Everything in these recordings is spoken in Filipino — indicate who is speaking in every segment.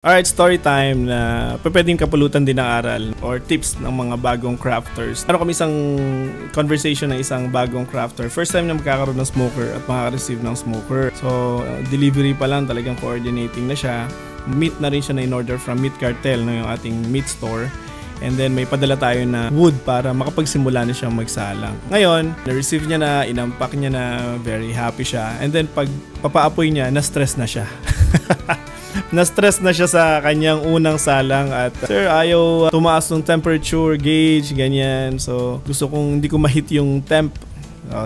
Speaker 1: Alright, story time na pwedeng kapulutan din ng aral or tips ng mga bagong crafters. Meron kami isang conversation ng isang bagong crafter. First time na magkakaroon ng smoker at makaka-receive ng smoker. So, delivery pa lang, talagang coordinating na siya. Meat na rin siya na in-order from Meat Cartel, no, yung ating meat store. And then may padala tayo na wood para makapagsimula na siyang magsalang. Ngayon, na-receive niya na, inampak niya na, very happy siya. And then pag papaapoy niya, na-stress na siya. Na-stress na siya sa kanyang unang salang at sir, ayaw tumaas ng temperature gauge, ganyan. So, gusto kong hindi ko ma-hit yung temp.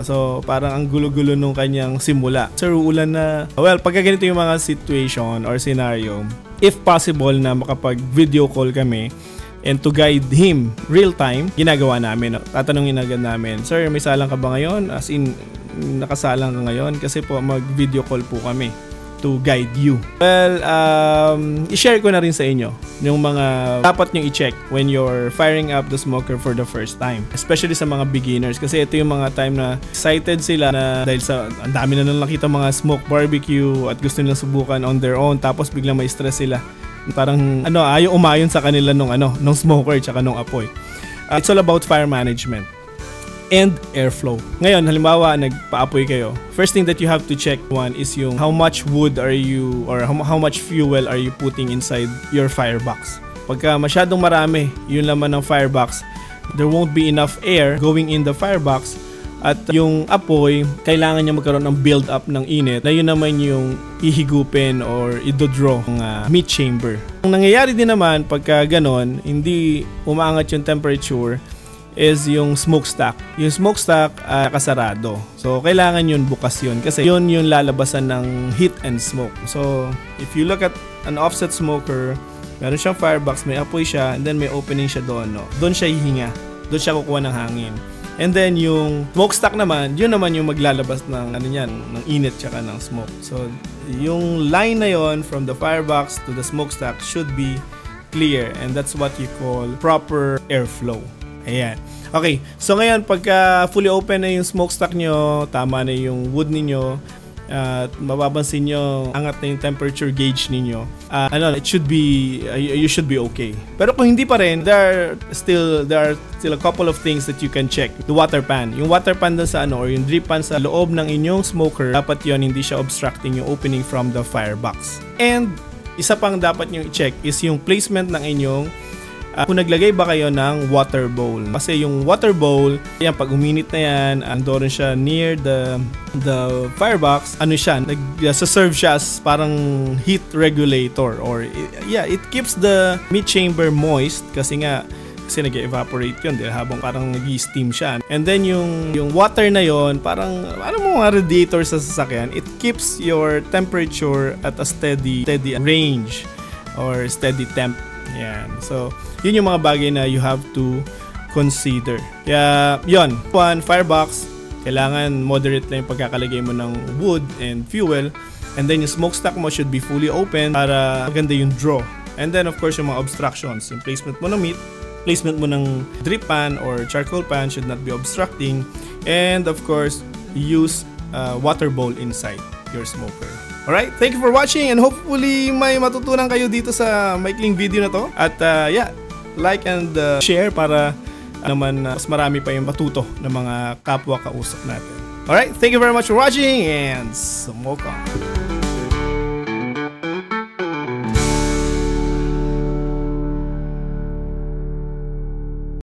Speaker 1: So, parang ang gulo-gulo nung kanyang simula. Sir, uulan na. Well, pagka ganito yung mga situation or scenario, if possible na makapag-video call kami and to guide him real time, ginagawa namin. Tatanungin agad namin, sir, may salang ka ba ngayon? As in, nakasalang ka ngayon? Kasi po, mag-video call po kami to guide you. Well, i-share ko na rin sa inyo yung mga dapat nyo i-check when you're firing up the smoker for the first time. Especially sa mga beginners kasi ito yung mga time na excited sila na dahil sa ang dami na nakita mga smoke barbecue at gusto nilang subukan on their own tapos biglang may stress sila. Parang ayaw umayon sa kanila nung smoker tsaka nung apoy. It's all about fire management and airflow. Ngayon, halimbawa, nagpa-apoy kayo. First thing that you have to check one is yung how much wood are you or how much fuel are you putting inside your firebox. Pagka masyadong marami yung laman ng firebox, there won't be enough air going in the firebox at yung apoy, kailangan niya magkaroon ng build up ng init na yun naman yung ihigupin or idodraw ng meat chamber. Ang nangyayari din naman pagka ganon, hindi umaangat yung temperature is yung smokestack. Yung smokestack kasarado. So, kailangan yun bukas yun kasi yun yung lalabasan ng heat and smoke. So, if you look at an offset smoker, meron siyang firebox, may apoy siya, and then may opening siya doon. No? Doon siya hihinga. Doon siya kukuha ng hangin. And then, yung smokestack naman, yun naman yung maglalabas ng, ng init tsaka ng smoke. So, yung line na yun from the firebox to the smokestack should be clear. And that's what you call proper airflow. Ayan. Okay, so ngayon pagka fully open na yung smokestack nyo, tama na yung wood ninyo, at mapapansin nyo angat na yung temperature gauge ninyo, it should be you should be okay. Pero kung hindi pa rin, there are still a couple of things that you can check. The water pan. Yung water pan dun sa or yung drip pan sa loob ng inyong smoker, dapat yon hindi siya obstructing yung opening from the firebox. And isa pang dapat nyo i-check is yung placement ng inyong kung naglagay ba kayo ng water bowl. Kasi yung water bowl, yan, pag uminit na yan, andoon siya near the firebox, nag-serve siya as parang heat regulator or it keeps the meat chamber moist kasi nag-evaporate yun habang parang nag-steam siya. And then yung water na yon parang mga radiator sa sasakyan, it keeps your temperature at a steady range or steady temp. Yan. So, yun yung mga bagay na you have to consider. Kaya, yun. Firebox, kailangan moderate lang yung pagkakalagay mo ng wood and fuel. And then, yung smokestack mo should be fully open para maganda yung draw. And then, of course, yung mga obstructions. Yung placement mo ng meat, placement mo ng drip pan or charcoal pan should not be obstructing. And, of course, use water bowl inside your smoker. Alright, thank you for watching and hopefully may matutunan kayo dito sa maikling video na to. At like and share para mas marami pa yung matuto ng mga kapwa kausap natin. Alright, thank you very much for watching and smoke on!